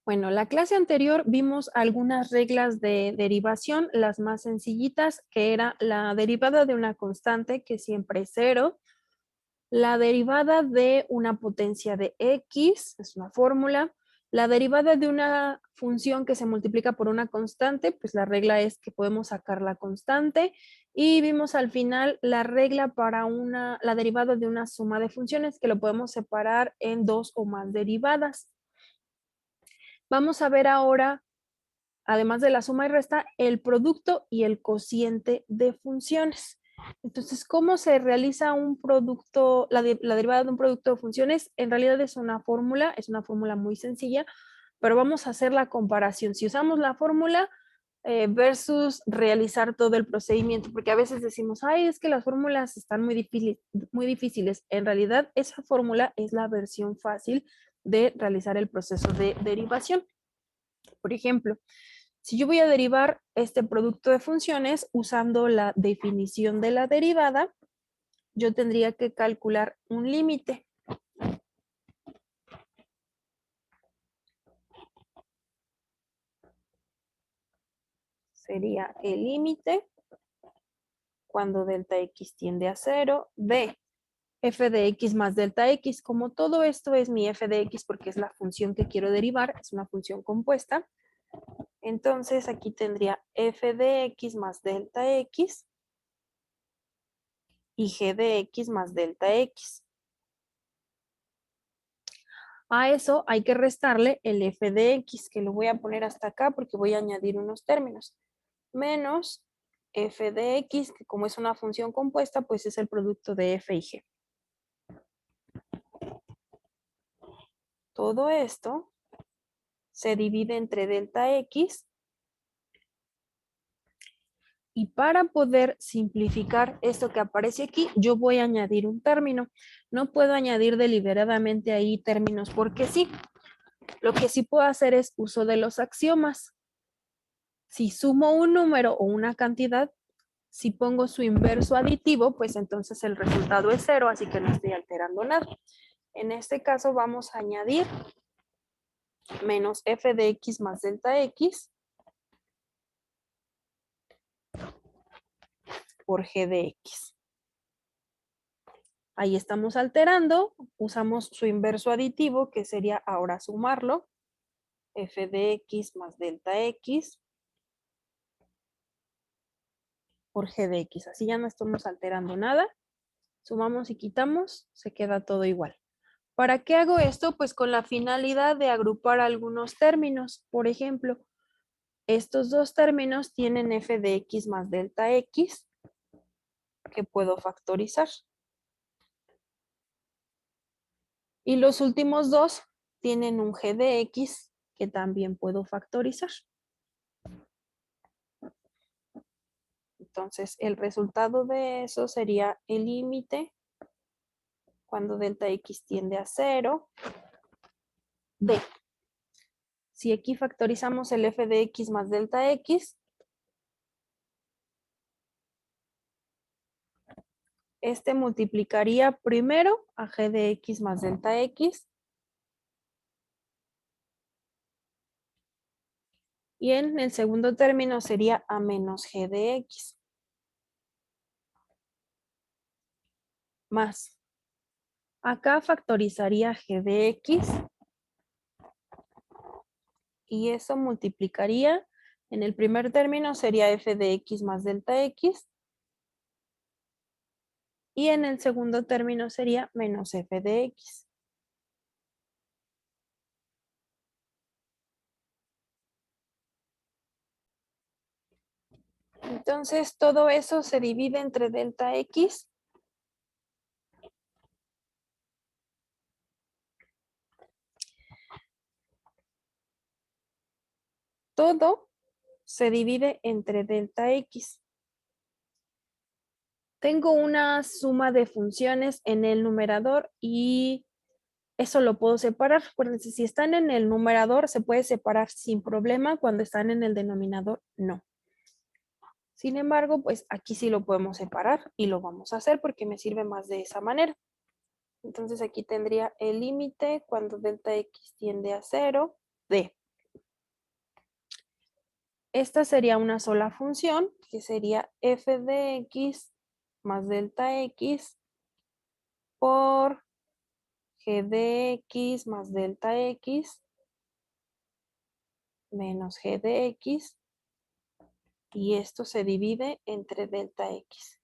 Bueno, la clase anterior vimos algunas reglas de derivación, las más sencillitas, que era la derivada de una constante, que siempre es cero, la derivada de una potencia de x, es una fórmula, la derivada de una función que se multiplica por una constante, pues la regla es que podemos sacar la constante, y vimos al final la regla para la derivada de una suma de funciones, que lo podemos separar en dos o más derivadas. Vamos a ver ahora, además de la suma y resta, el producto y el cociente de funciones. Entonces, ¿cómo se realiza un producto, la derivada de un producto de funciones? En realidad es una fórmula muy sencilla, pero vamos a hacer la comparación. Si usamos la fórmula versus realizar todo el procedimiento, porque a veces decimos, ay, es que las fórmulas están muy difíciles. En realidad, esa fórmula es la versión fácil de realizar el proceso de derivación. Por ejemplo, si yo voy a derivar este producto de funciones usando la definición de la derivada, yo tendría que calcular un límite. Sería el límite cuando delta x tiende a 0 de f de x más delta x. Como todo esto es mi f de x porque es la función que quiero derivar, es una función compuesta, entonces aquí tendría f de x más delta x y g de x más delta x. A eso hay que restarle el f de x, que lo voy a poner hasta acá porque voy a añadir unos términos. Menos f de x, que como es una función compuesta, pues es el producto de f y g. Todo esto se divide entre delta x. Y para poder simplificar esto que aparece aquí, yo voy a añadir un término. No puedo añadir deliberadamente ahí términos porque sí. Lo que sí puedo hacer es uso de los axiomas. Si sumo un número o una cantidad, si pongo su inverso aditivo, pues entonces el resultado es 0, así que no estoy alterando nada. En este caso vamos a añadir menos f de x más delta x por g de x. Ahí estamos alterando, usamos su inverso aditivo, que sería ahora sumarlo, f de x más delta x por g de x. Así ya no estamos alterando nada. Sumamos y quitamos, se queda todo igual. ¿Para qué hago esto? Pues con la finalidad de agrupar algunos términos. Por ejemplo, estos dos términos tienen f de x más delta x, que puedo factorizar. Y los últimos dos tienen un g de x, que también puedo factorizar. Entonces, el resultado de eso sería el límite cuando delta x tiende a 0 de. Si aquí factorizamos el f de x más delta x, este multiplicaría primero a g de x más delta x y en el segundo término sería a menos g de x. Más. Acá factorizaría g de x y eso multiplicaría. En el primer término sería f de x más delta x y en el segundo término sería menos f de x. Entonces, todo eso se divide entre delta x todo se divide entre delta x. Tengo una suma de funciones en el numerador y eso lo puedo separar. Acuérdense, si están en el numerador se puede separar sin problema, cuando están en el denominador no. Sin embargo, pues aquí sí lo podemos separar y lo vamos a hacer porque me sirve más de esa manera. Entonces aquí tendría el límite cuando delta x tiende a 0 de. esta sería una sola función, que sería f de x más delta x por g de x más delta x menos g de x, y esto se divide entre delta x.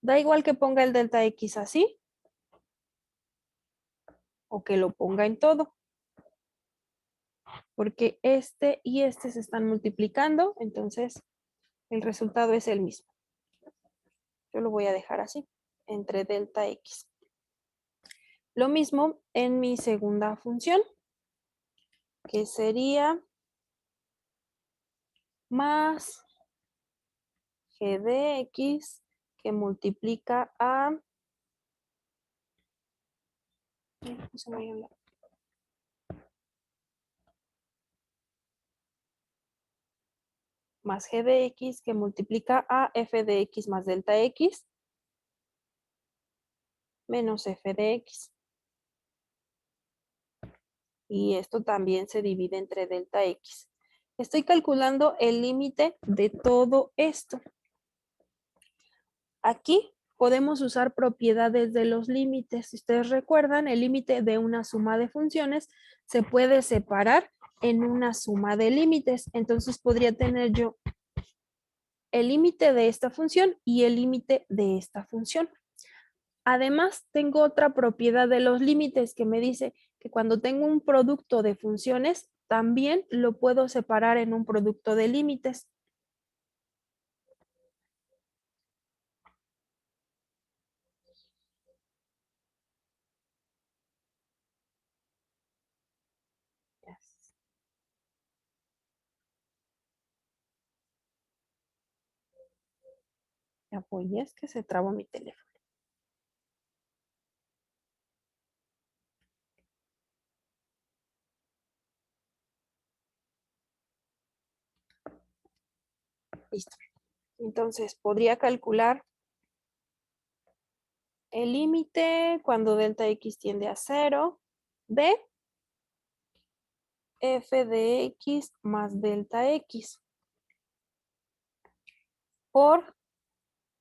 Da igual que ponga el delta x así o que lo ponga en todo, porque este y este se están multiplicando, entonces el resultado es el mismo. Yo lo voy a dejar así, entre delta x. Lo mismo en mi segunda función, que sería más g de x que multiplica a... más g de x que multiplica a f de x más delta x menos f de x. Y esto también se divide entre delta x. Estoy calculando el límite de todo esto. Aquí podemos usar propiedades de los límites. Si ustedes recuerdan, el límite de una suma de funciones se puede separar en una suma de límites. Entonces podría tener yo el límite de esta función y el límite de esta función. Además, tengo otra propiedad de los límites que me dice que cuando tengo un producto de funciones, también lo puedo separar en un producto de límites. Ya voy, es que se trabó mi teléfono. Listo. Entonces, podría calcular el límite cuando delta x tiende a 0 de f de x más delta x por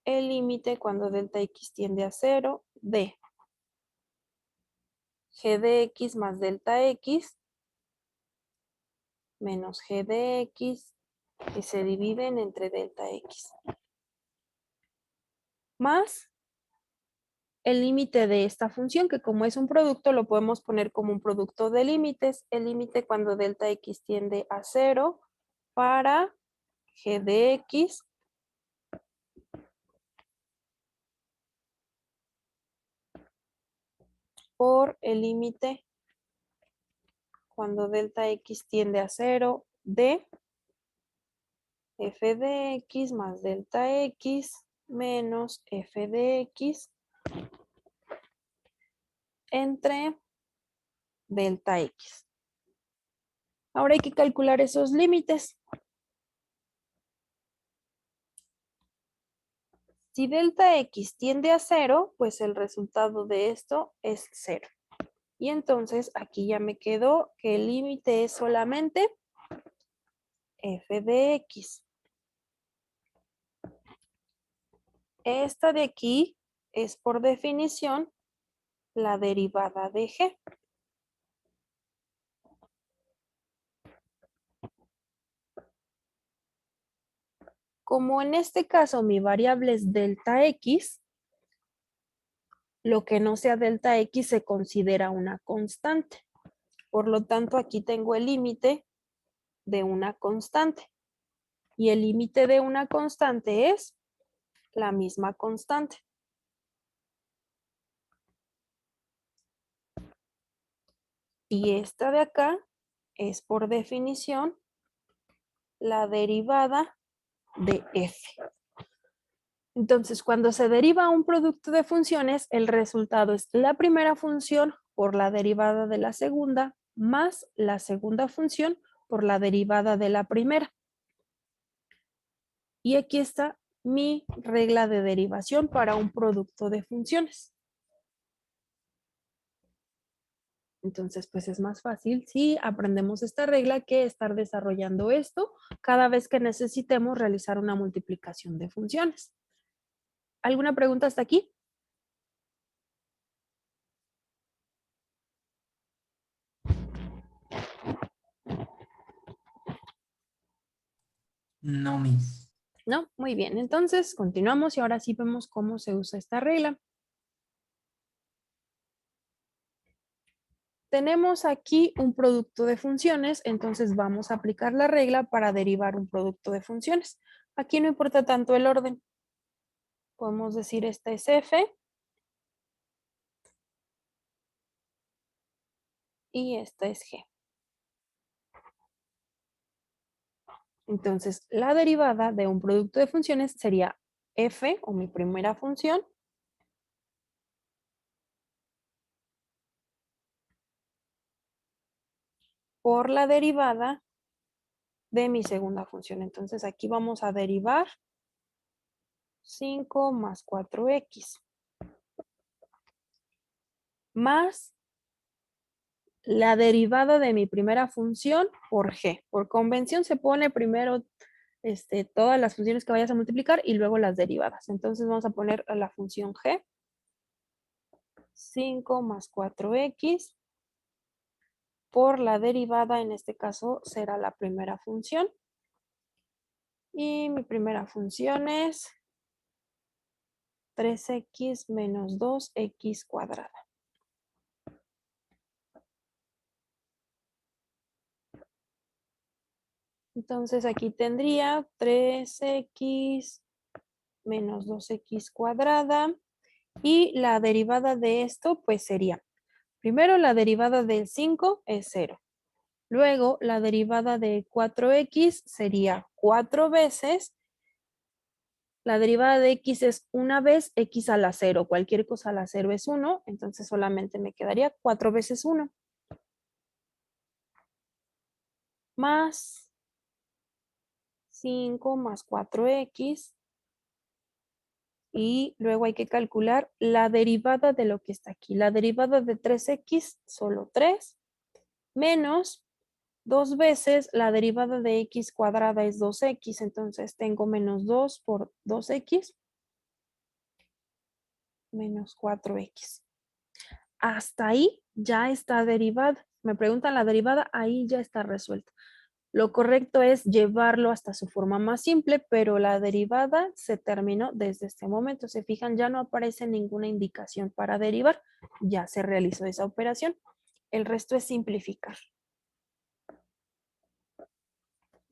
el límite cuando delta x tiende a 0 de g de x más delta x menos g de x que se dividen entre delta x más el límite de esta función, que como es un producto, lo podemos poner como un producto de límites. El límite cuando delta x tiende a 0 para g de x por el límite cuando delta x tiende a 0 de f de x más delta x menos f de x entre delta x. Ahora hay que calcular esos límites. Si delta x tiende a 0, pues el resultado de esto es 0. Y entonces aquí ya me quedó que el límite es solamente f de x. Esta de aquí es por definición la derivada de g. Como en este caso mi variable es delta x, lo que no sea delta x se considera una constante. Por lo tanto, aquí tengo el límite de una constante. Y el límite de una constante es la misma constante. Y esta de acá es por definición la derivada de f. Entonces, cuando se deriva un producto de funciones, el resultado es la primera función por la derivada de la segunda más la segunda función por la derivada de la primera. Y aquí está mi regla de derivación para un producto de funciones. Entonces, pues es más fácil si aprendemos esta regla que estar desarrollando esto cada vez que necesitemos realizar una multiplicación de funciones. ¿Alguna pregunta hasta aquí? No, Miss. No, muy bien. Entonces, continuamos y ahora sí vemos cómo se usa esta regla. Tenemos aquí un producto de funciones, entonces vamos a aplicar la regla para derivar un producto de funciones. Aquí no importa tanto el orden. Podemos decir esta es f y esta es g. Entonces, la derivada de un producto de funciones sería f, o mi primera función, por la derivada de mi segunda función. Entonces, aquí vamos a derivar 5 más 4x más la derivada de mi primera función por g. Por convención se pone primero todas las funciones que vayas a multiplicar y luego las derivadas. Entonces vamos a poner la función g, 5 más 4x, por la derivada, en este caso será la primera función. Y mi primera función es 3x menos 2x cuadrada. Entonces aquí tendría 3x menos 2x cuadrada. Y la derivada de esto, pues sería, primero la derivada del 5 es 0. Luego la derivada de 4x sería 4 veces. La derivada de x es una vez x a la 0. Cualquier cosa a la 0 es 1. Entonces solamente me quedaría 4 veces 1. Más 5 más 4x. Y luego hay que calcular la derivada de lo que está aquí. La derivada de 3x, solo 3, menos 2 veces la derivada de x cuadrada es 2x, entonces tengo menos 2 por 2x, menos 4x. Hasta ahí ya está derivada. Me preguntan la derivada, ahí ya está resuelta. Lo correcto es llevarlo hasta su forma más simple, pero la derivada se terminó desde este momento. Se fijan, ya no aparece ninguna indicación para derivar. Ya se realizó esa operación. El resto es simplificar.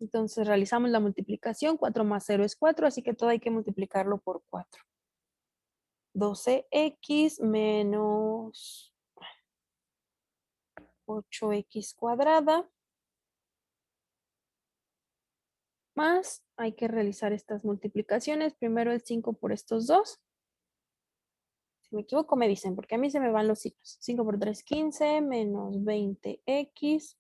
Entonces realizamos la multiplicación. 4 más 0 es 4, así que todo hay que multiplicarlo por 4. 12x menos 8x cuadrada. Más, hay que realizar estas multiplicaciones. Primero el 5 por estos dos. Si me equivoco me dicen, porque a mí se me van los signos. 5 por 3, 15, menos 20x.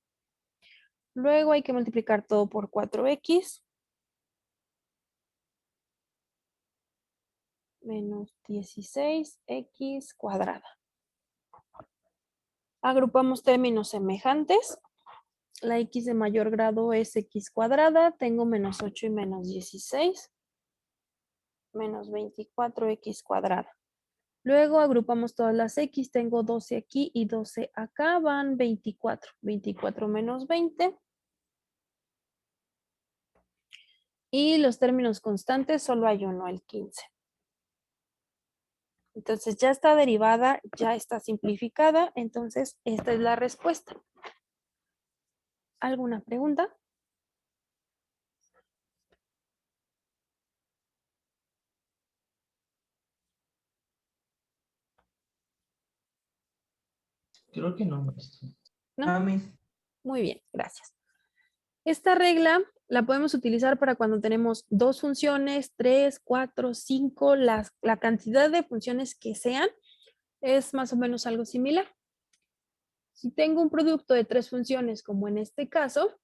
Luego hay que multiplicar todo por 4x. Menos 16x cuadrada. Agrupamos términos semejantes. La x de mayor grado es x cuadrada. Tengo menos 8 y menos 16. Menos 24x cuadrada. Luego agrupamos todas las x. Tengo 12 aquí y 12 acá. Van 24. 24 menos 20. Y los términos constantes solo hay uno, el 15. Entonces ya está derivada, ya está simplificada. Entonces esta es la respuesta. ¿Alguna pregunta? Creo que no, maestro. ¿No? Ah, Miss. Muy bien, gracias. Esta regla la podemos utilizar para cuando tenemos dos funciones, 3, 4, 5, la cantidad de funciones que sean, es más o menos algo similar. Si tengo un producto de 3 funciones, como en este caso,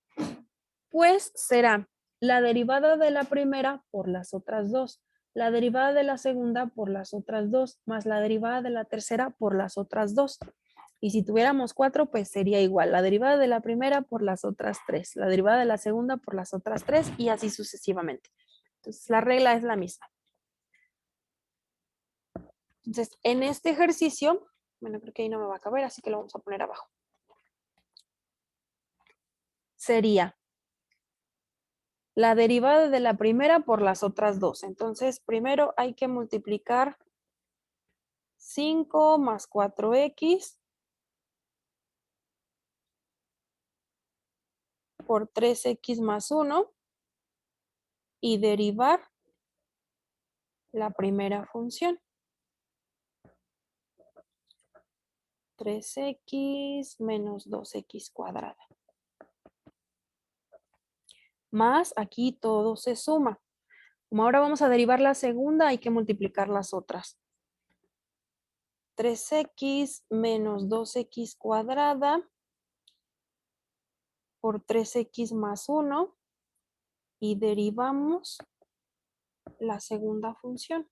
pues será la derivada de la primera por las otras dos, la derivada de la segunda por las otras dos, más la derivada de la tercera por las otras dos. Y si tuviéramos 4, pues sería igual. La derivada de la primera por las otras 3. La derivada de la segunda por las otras 3 y así sucesivamente. Entonces, la regla es la misma. Entonces, en este ejercicio, bueno, creo que ahí no me va a caber, así que lo vamos a poner abajo. Sería la derivada de la primera por las otras 2. Entonces, primero hay que multiplicar 5 más 4x por 3x más 1 y derivar la primera función. 3x menos 2x cuadrada. Más, aquí todo se suma. Como ahora vamos a derivar la segunda, hay que multiplicar las otras. 3x menos 2x cuadrada por 3x más 1 y derivamos la segunda función.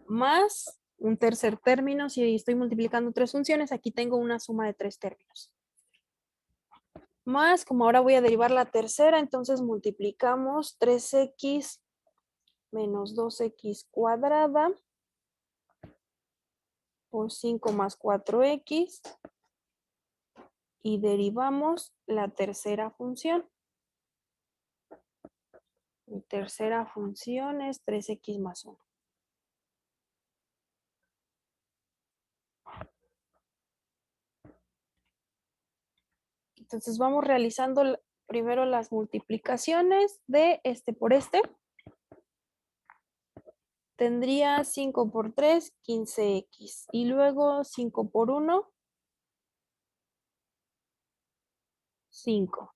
Más un tercer término, si estoy multiplicando 3 funciones, aquí tengo una suma de 3 términos. Más, como ahora voy a derivar la tercera, entonces multiplicamos 3x menos 2x cuadrada por 5 más 4x y derivamos la tercera función. Mi tercera función es 3x más 1. Entonces vamos realizando primero las multiplicaciones de este por este. Tendría 5 por 3, 15x. Y luego 5 por 1, 5.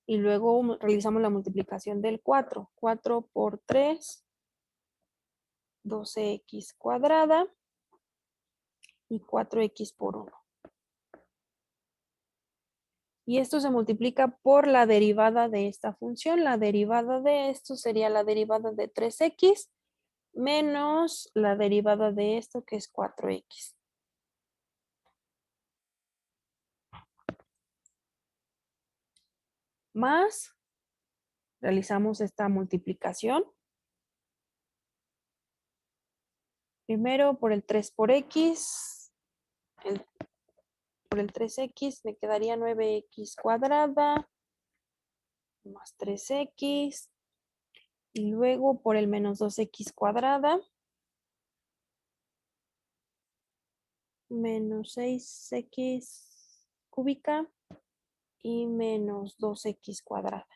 Y luego realizamos la multiplicación del 4. 4 por 3, 12x cuadrada. Y 4x por 1. Y esto se multiplica por la derivada de esta función. La derivada de esto sería la derivada de 3x menos la derivada de esto, que es 4x. Más, realizamos esta multiplicación. Primero por el 3 por x, por el 3x me quedaría 9x cuadrada más 3x. Y luego por el menos 2x cuadrada menos 6x cúbica y menos 2x cuadrada.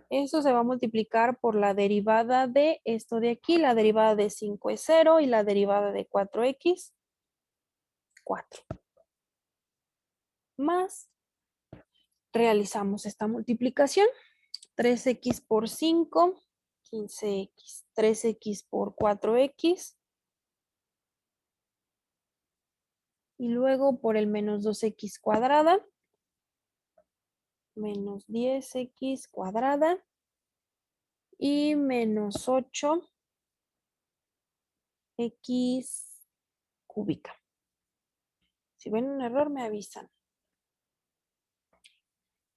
Eso se va a multiplicar por la derivada de esto de aquí. La derivada de 5 es 0 y la derivada de 4x, 4. Más, realizamos esta multiplicación. 3x por 5, 15x. 3x por 4x. Y luego por el menos 2x cuadrada. Menos 10x cuadrada. Y menos 8x cúbica. Si ven un error, me avisan.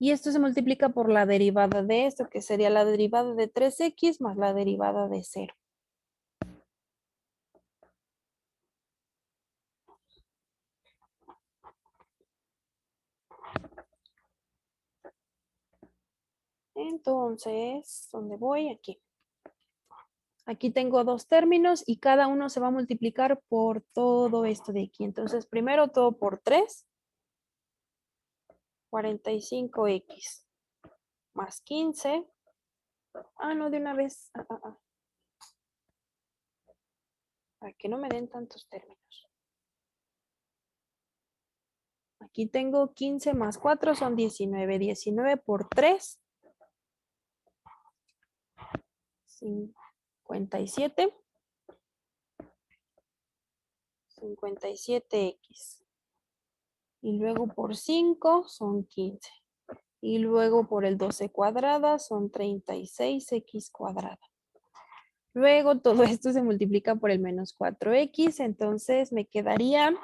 Y esto se multiplica por la derivada de esto, que sería la derivada de 3x más la derivada de 0. Entonces, ¿dónde voy? Aquí. Aquí tengo dos términos y cada uno se va a multiplicar por todo esto de aquí. Entonces, primero todo por 3. 45x más 15. No, de una vez. Para que no me den tantos términos. Aquí tengo 15 más 4 son 19. 19 por 3. 57. 57x. Y luego por 5 son 15. Y luego por el 12 cuadrada son 36x cuadrada. Luego todo esto se multiplica por el menos 4x, entonces me quedaría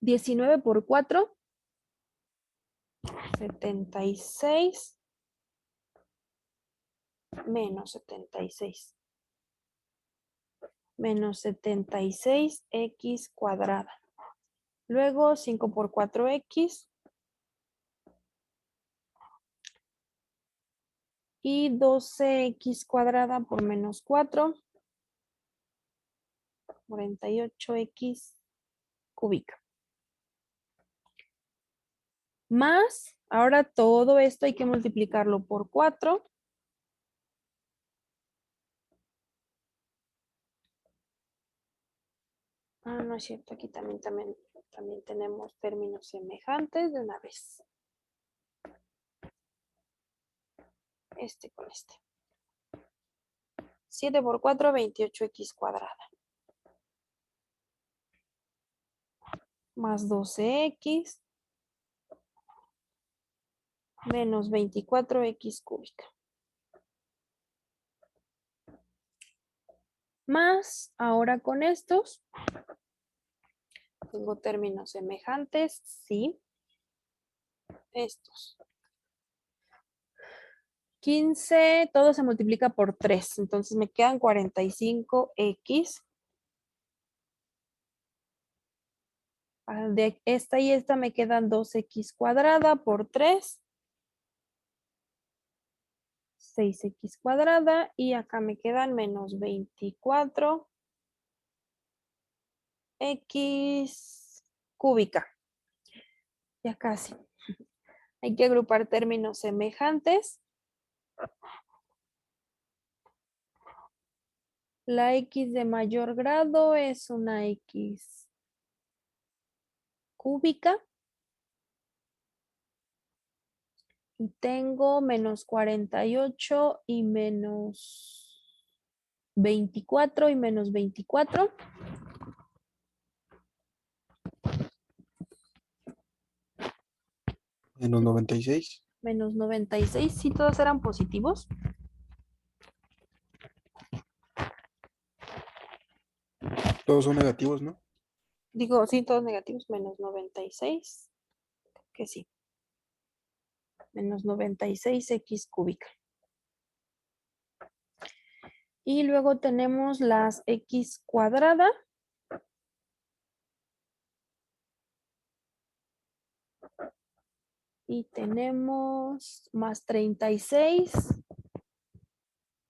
19 por 4, 76 menos 76. Menos 76x cuadrada. Luego 5 por 4x. Y 12x cuadrada por menos 4. 48x cúbica. Más, ahora todo esto hay que multiplicarlo por 4. No es cierto, aquí también tenemos términos semejantes de una vez. Este con este. 7 por 4, 28x cuadrada. Más 12x menos 24x cúbica. Más, ahora con estos, tengo términos semejantes, sí. Estos. 15, todo se multiplica por 3, entonces me quedan 45x. De esta y esta me quedan 2x cuadrada por 3. 6x cuadrada y acá me quedan menos 24x cúbica. Ya casi. Hay que agrupar términos semejantes. La x de mayor grado es una x cúbica. Y tengo menos 48 y menos 24 y menos 24. Menos 96. Menos 96, sí, todos eran positivos. Todos son negativos, ¿no? Digo, sí, todos negativos, menos 96, que sí. Menos 96x cúbica. Y luego tenemos las x cuadrada. Y tenemos más 36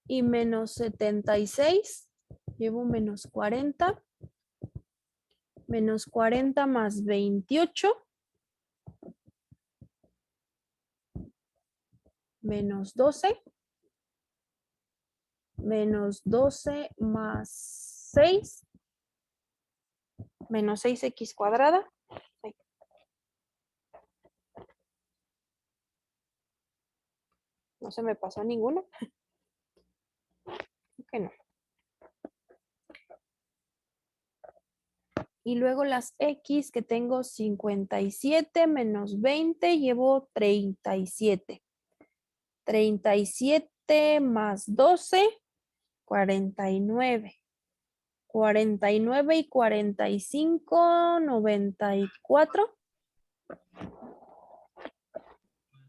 y menos 76. Llevo menos 40. Menos 40 más 28. Menos 12. Menos 12 más 6. Menos 6x cuadrada. Ay. No se me pasó ninguna. Que no. Y luego las x que tengo 57 menos 20, llevo 37. 37 más 12, 49. 49 y 45, 94.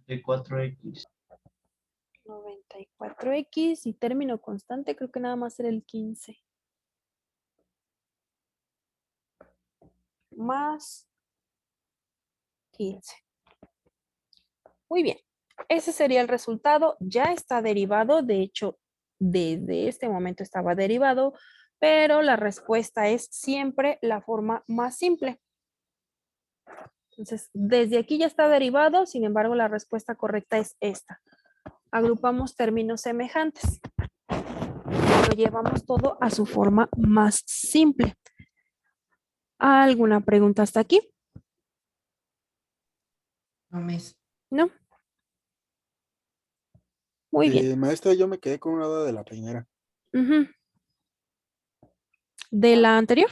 De 4x. 94x y término constante, creo que nada más era el 15. Más 15. Muy bien. Ese sería el resultado. Ya está derivado. De hecho, desde este momento estaba derivado, pero la respuesta es siempre la forma más simple. Entonces, desde aquí ya está derivado, sin embargo, la respuesta correcta es esta. Agrupamos términos semejantes. Lo llevamos todo a su forma más simple. ¿Alguna pregunta hasta aquí? No, Miss. ¿No? Muy bien. Maestra, yo me quedé con una duda de la primera. Ujú. ¿De la anterior?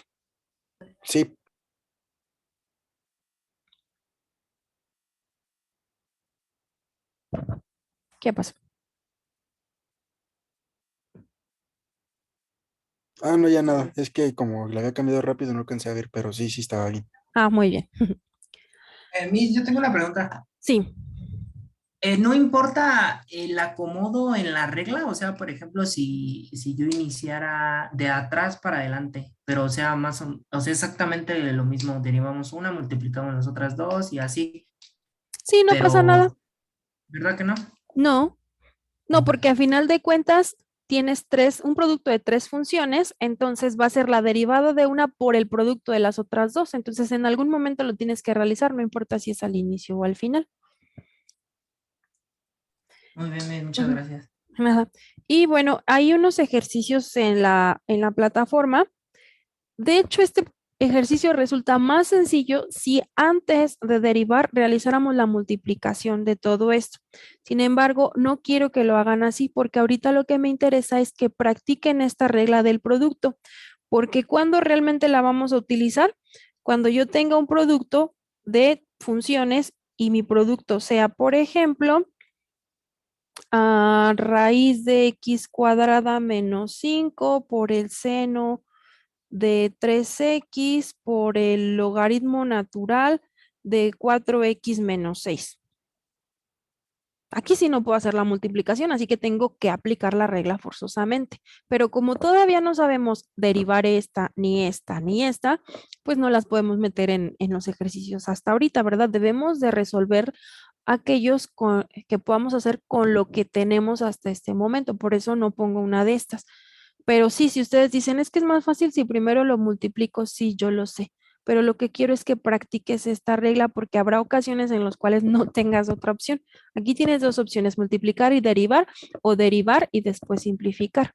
Sí, ¿Qué pasó? Ah, no, ya nada. Es que como le había cambiado rápido, no alcancé a ver, pero sí, sí estaba bien. Ah, muy bien. Miss, yo tengo una pregunta. Sí, ¿No importa el acomodo en la regla? O sea, por ejemplo, si yo iniciara de atrás para adelante, pero o sea, o sea, exactamente lo mismo, derivamos una, multiplicamos las otras dos y así, sí, no pasa nada. pero, ¿verdad que no? No, no, porque a final de cuentas tienes un producto de tres funciones, entonces va a ser la derivada de una por el producto de las otras dos. Entonces, en algún momento lo tienes que realizar, no importa si es al inicio o al final. Muy bien, Miss, muchas Ujú. gracias. Ajá. Y bueno, hay unos ejercicios en la plataforma. De hecho, este ejercicio resulta más sencillo si antes de derivar realizáramos la multiplicación de todo esto. Sin embargo, no quiero que lo hagan así porque ahorita lo que me interesa es que practiquen esta regla del producto, porque cuando realmente la vamos a utilizar, cuando yo tenga un producto de funciones y mi producto sea, por ejemplo, raíz de x cuadrada menos 5 por el seno de 3x por el logaritmo natural de 4x menos 6. Aquí sí no puedo hacer la multiplicación, así que tengo que aplicar la regla forzosamente. Pero como todavía no sabemos derivar esta, ni esta, ni esta, pues no las podemos meter en los ejercicios hasta ahorita, ¿verdad? Debemos de resolver aquellos que podamos hacer con lo que tenemos hasta este momento. Por eso no pongo una de estas. Pero sí, si ustedes dicen, es que es más fácil si primero lo multiplico, sí, yo lo sé. Pero lo que quiero es que practiques esta regla porque habrá ocasiones en las cuales no tengas otra opción. Aquí tienes dos opciones, multiplicar y derivar o derivar y después simplificar.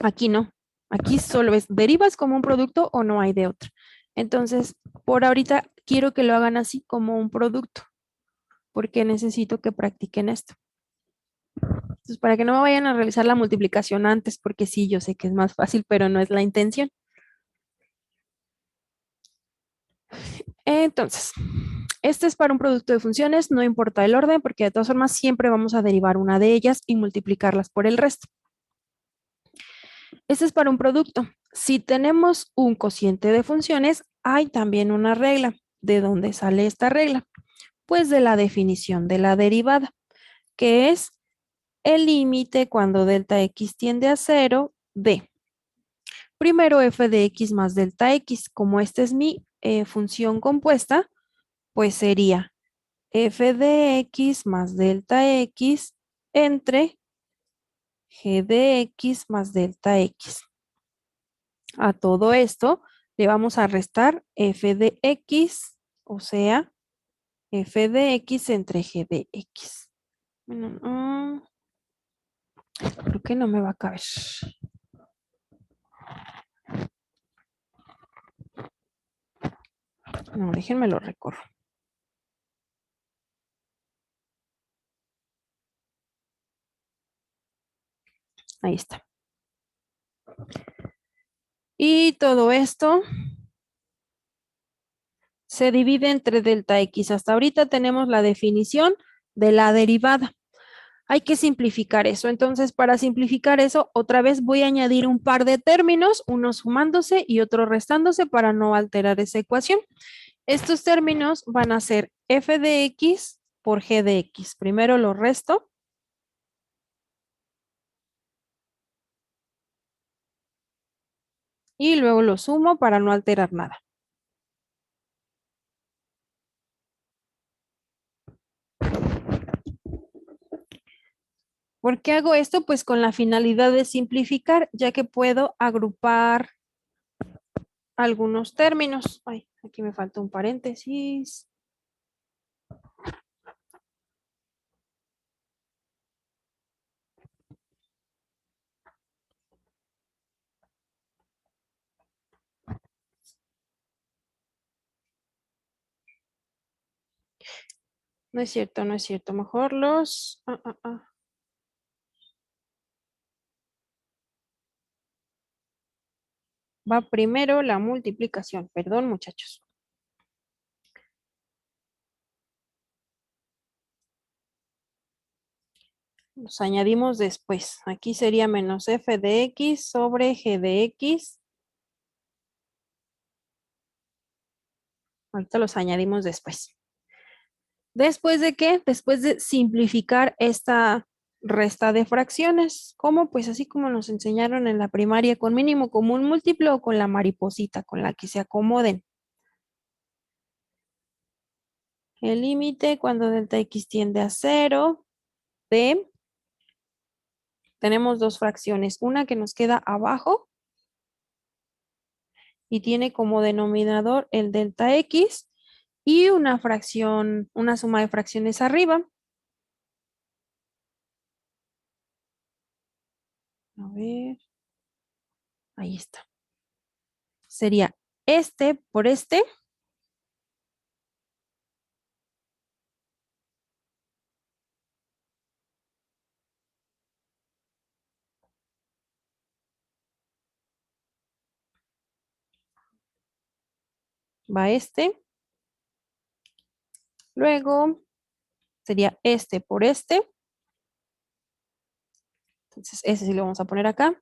Aquí no. Aquí solo es derivas como un producto o no hay de otra. Entonces, por ahorita quiero que lo hagan así como un producto porque necesito que practiquen esto. Entonces, para que no me vayan a realizar la multiplicación antes, porque sí, yo sé que es más fácil, pero no es la intención. Entonces, este es para un producto de funciones, no importa el orden, porque de todas formas siempre vamos a derivar una de ellas y multiplicarlas por el resto. Este es para un producto. Si tenemos un cociente de funciones, hay también una regla. ¿De dónde sale esta regla? Pues de la definición de la derivada, que es el límite cuando delta x tiende a cero de primero f de x más delta x. Como esta es mi función compuesta, pues sería f de x más delta x entre g de x más delta x. A todo esto le vamos a restar f de x, o sea, f de x entre g de x. Bueno, creo que no me va a caber. No, déjenme lo recorro. Ahí está. Y todo esto se divide entre delta x. Hasta ahorita tenemos la definición de la derivada. Hay que simplificar eso. Entonces, para simplificar eso, otra vez voy a añadir un par de términos, uno sumándose y otro restándose para no alterar esa ecuación. Estos términos van a ser f de x por g de x. Primero lo resto. Y luego lo sumo para no alterar nada. ¿Por qué hago esto? Pues con la finalidad de simplificar, ya que puedo agrupar algunos términos. Ay, aquí me falta un paréntesis. No es cierto, no es cierto. Mejor los... Va primero la multiplicación. Perdón, muchachos. Los añadimos después. Aquí sería menos f de x sobre g de x. Ahorita los añadimos después. ¿Después de qué? Después de simplificar esta resta de fracciones. ¿Cómo? Pues así como nos enseñaron en la primaria, con mínimo común múltiplo o con la mariposita, con la que se acomoden. El límite cuando delta x tiende a 0 de, tenemos dos fracciones, una que nos queda abajo y tiene como denominador el delta x y una fracción, una suma de fracciones arriba. A ver, ahí está. Sería este por este. Va este. Luego sería este por este. Entonces, ese sí lo vamos a poner acá.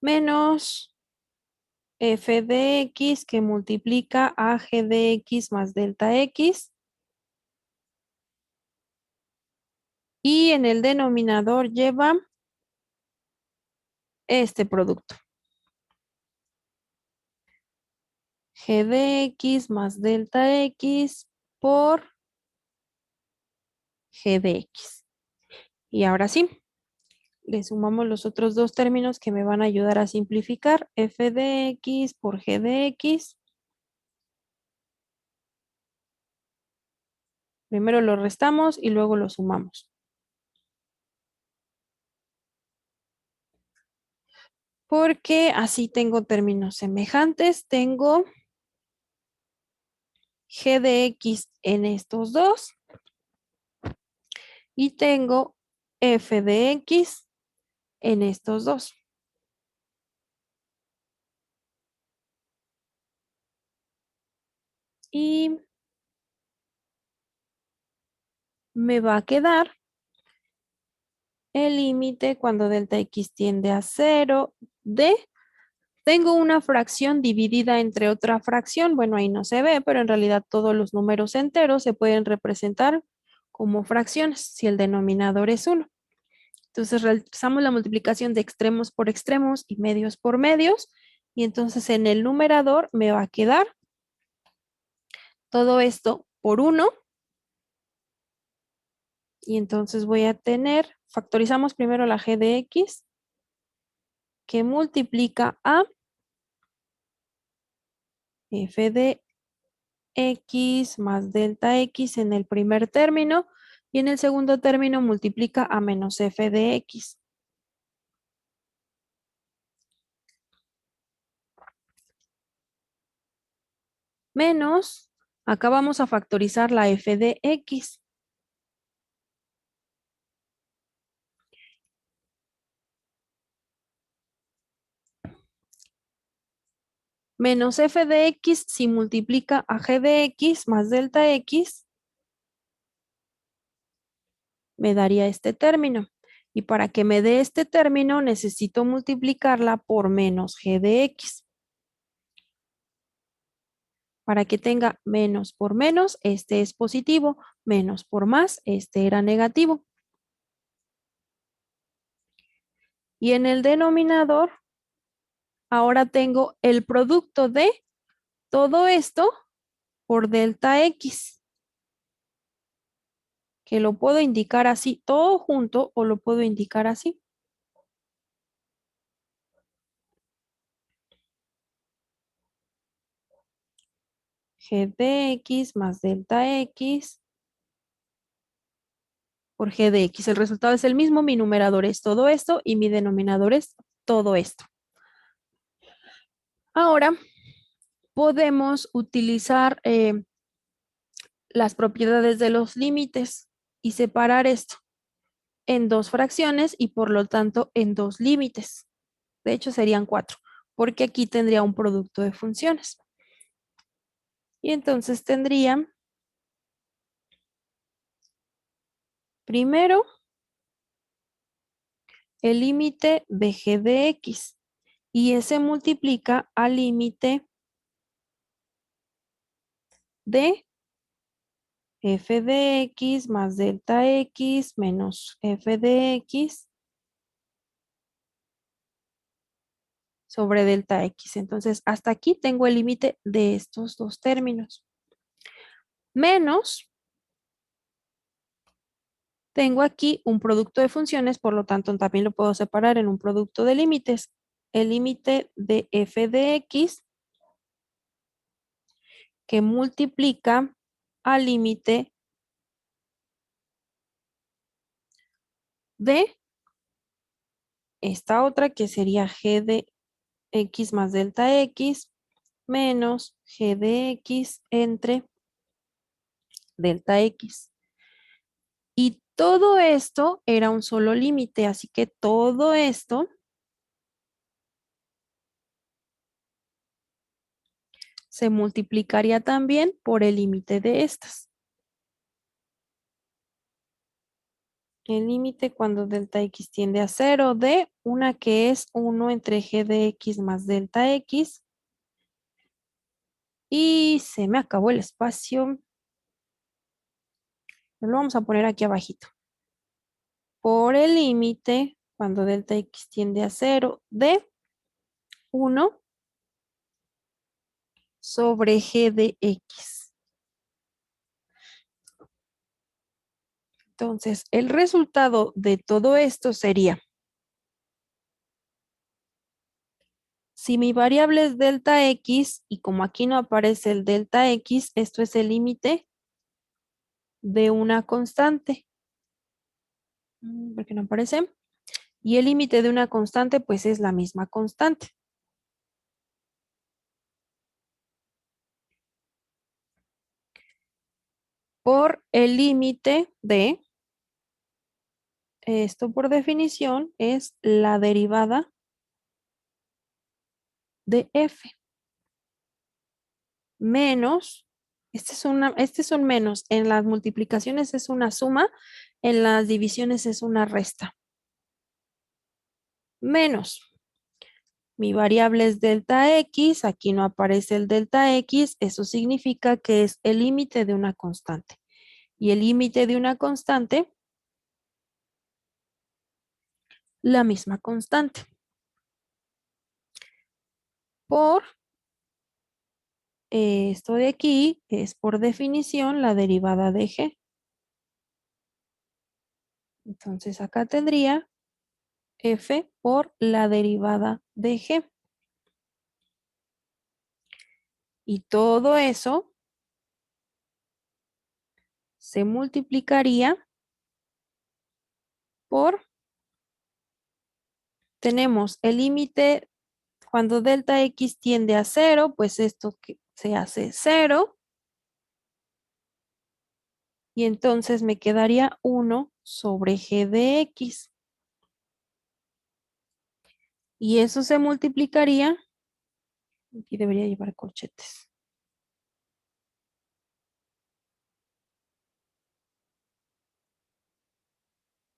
Menos f de x que multiplica a g de x más delta x. Y en el denominador lleva este producto. G de x más delta x por g de x. Y ahora sí, le sumamos los otros dos términos que me van a ayudar a simplificar. F de x por g de x. Primero lo restamos y luego lo sumamos. Porque así tengo términos semejantes. Tengo g de x en estos dos. Y tengo f de x en estos dos. Y me va a quedar el límite cuando delta x tiende a 0 de, tengo una fracción dividida entre otra fracción. Bueno, ahí no se ve, pero en realidad todos los números enteros se pueden representar como fracciones si el denominador es 1. Entonces realizamos la multiplicación de extremos por extremos y medios por medios. Y entonces en el numerador me va a quedar todo esto por 1. Y entonces voy a tener, factorizamos primero la g de x, que multiplica a f de x más delta x en el primer término y en el segundo término multiplica a menos f de x. Menos, acá vamos a factorizar la f de x. Menos f de x si multiplica a g de x más delta x, me daría este término. Y para que me dé este término necesito multiplicarla por menos g de x. Para que tenga menos por menos, este es positivo, menos por más, este era negativo. Y en el denominador, ahora tengo el producto de todo esto por delta x, que lo puedo indicar así todo junto o lo puedo indicar así. G de x más delta x por g de x. El resultado es el mismo, mi numerador es todo esto y mi denominador es todo esto. Ahora podemos utilizar las propiedades de los límites y separar esto en dos fracciones y por lo tanto en dos límites. De hecho serían 4, porque aquí tendría un producto de funciones. Y entonces tendría Primero, el límite de g de x y ese multiplica al límite de f de x más delta x menos f de x sobre delta x. Entonces, hasta aquí tengo el límite de estos dos términos. Menos, tengo aquí un producto de funciones, por lo tanto, también lo puedo separar en un producto de límites. El límite de f de x que multiplica al límite de esta otra que sería g de x más delta x menos g de x entre delta x. Y todo esto era un solo límite, así que todo esto se multiplicaría también por el límite de estas. El límite cuando delta x tiende a 0 de una que es 1 entre g de x más delta x. Y se me acabó el espacio. Lo vamos a poner aquí abajito. Por el límite cuando delta x tiende a 0 de 1 sobre g de x. Entonces, el resultado de todo esto sería, si mi variable es delta x, y como aquí no aparece el delta x, esto es el límite de una constante. ¿Por qué no aparece? Y el límite de una constante, pues es la misma constante. Por el límite de, esto por definición, es la derivada de f. Menos, este es un menos, en las multiplicaciones es una suma, en las divisiones es una resta. Menos, mi variable es delta x, aquí no aparece el delta x, eso significa que es el límite de una constante. Y el límite de una constante, la misma constante. Por esto de aquí es por definición la derivada de g. Entonces acá tendría f por la derivada de g. Y todo eso se multiplicaría por, tenemos el límite cuando delta x tiende a 0, pues esto que se hace 0. Y entonces me quedaría 1 sobre g de x. Y eso se multiplicaría, aquí debería llevar corchetes.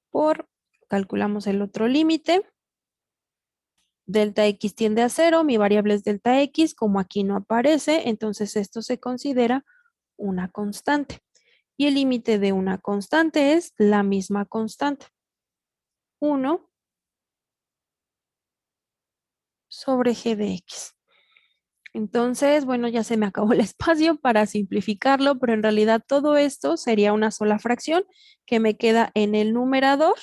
Por, calculamos el otro límite. Delta x tiende a 0, mi variable es delta x, como aquí no aparece, entonces esto se considera una constante. Y el límite de una constante es la misma constante. 1 sobre g de x. Entonces, bueno, ya se me acabó el espacio para simplificarlo, pero en realidad todo esto sería una sola fracción que me queda en el numerador.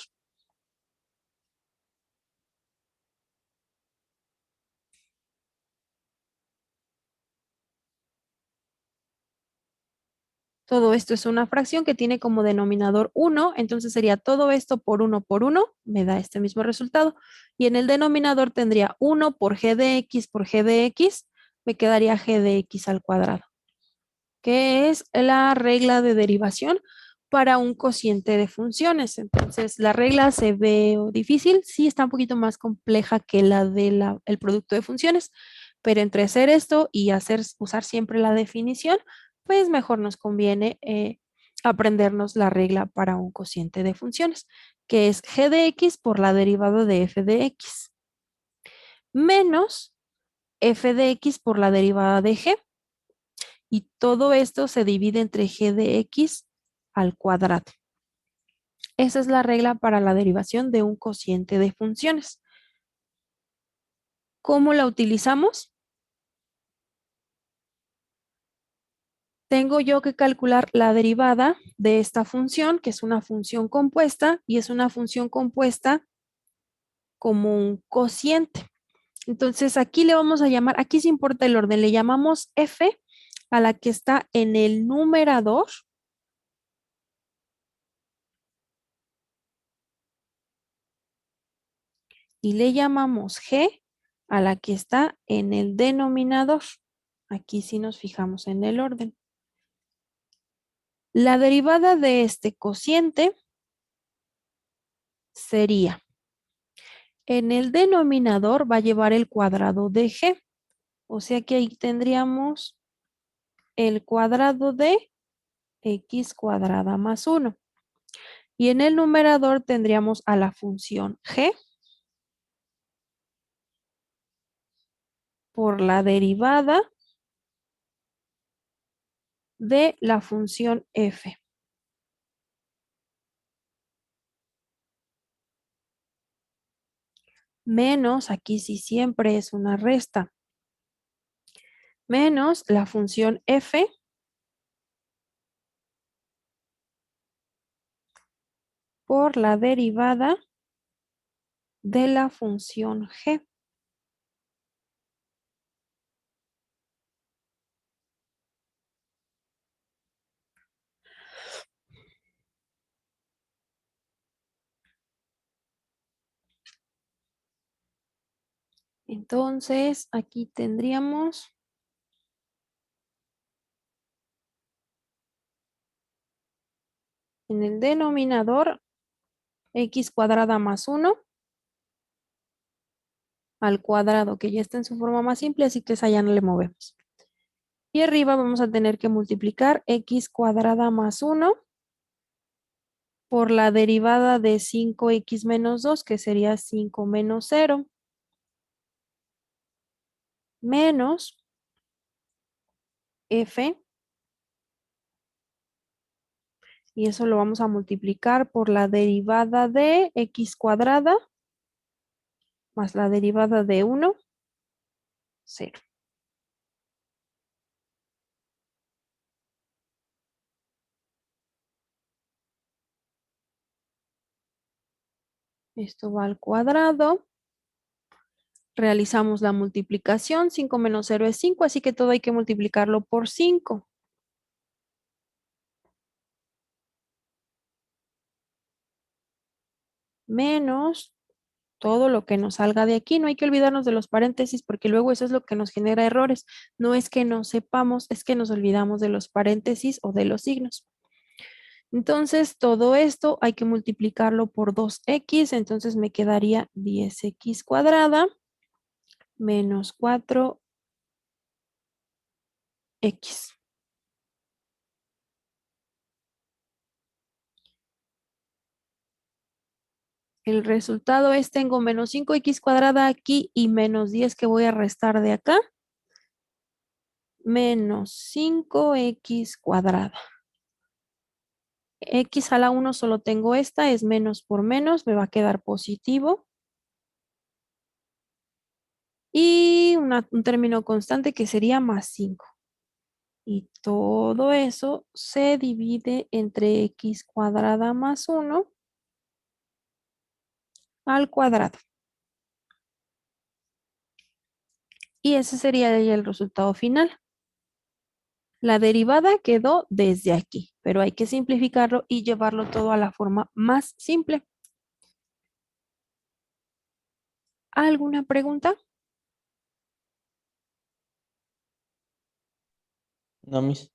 Todo esto es una fracción que tiene como denominador 1, entonces sería todo esto por 1, me da este mismo resultado. Y en el denominador tendría 1 por g de x, me quedaría g de x al cuadrado, que es la regla de derivación para un cociente de funciones. Entonces, la regla se ve difícil, sí está un poquito más compleja que la del producto de funciones, pero entre hacer esto y usar siempre la definición, pues mejor nos conviene aprendernos la regla para un cociente de funciones, que es g de x por la derivada de f de x, menos f de x por la derivada de g. Y todo esto se divide entre g de x al cuadrado. Esa es la regla para la derivación de un cociente de funciones. ¿Cómo la utilizamos? Tengo yo que calcular la derivada de esta función, que es una función compuesta, y es una función compuesta como un cociente. Entonces aquí le vamos a llamar, aquí se importa el orden, le llamamos f a la que está en el numerador y le llamamos g a la que está en el denominador. Aquí sí nos fijamos en el orden. La derivada de este cociente sería, en el denominador va a llevar el cuadrado de g, o sea que ahí tendríamos el cuadrado de x cuadrada más 1. Y en el numerador tendríamos a la función g por la derivada de la función f. Menos, aquí sí siempre es una resta, menos la función f por la derivada de la función g. Entonces, aquí tendríamos en el denominador x cuadrada más 1 al cuadrado, que ya está en su forma más simple, así que esa ya no le movemos. Y arriba vamos a tener que multiplicar x cuadrada más 1 por la derivada de 5x menos 2, que sería 5 menos 0, menos f, y eso lo vamos a multiplicar por la derivada de x cuadrada más la derivada de 1, 0. Esto va al cuadrado. Realizamos la multiplicación. 5 menos 0 es 5, así que todo hay que multiplicarlo por 5. Menos todo lo que nos salga de aquí. No hay que olvidarnos de los paréntesis porque luego eso es lo que nos genera errores. No es que no sepamos, es que nos olvidamos de los paréntesis o de los signos. Entonces, todo esto hay que multiplicarlo por 2x, entonces me quedaría 10x cuadrada menos 4x. El resultado es, tengo menos 5x cuadrada aquí y menos 10 que voy a restar de acá, menos 5x cuadrada. X a la 1 solo tengo esta, es menos por menos, me va a quedar positivo. Y un término constante que sería más 5. Y todo eso se divide entre x cuadrada más 1 al cuadrado. Y ese sería ya el resultado final. La derivada quedó desde aquí, pero hay que simplificarlo y llevarlo todo a la forma más simple. ¿Alguna pregunta? No, mis.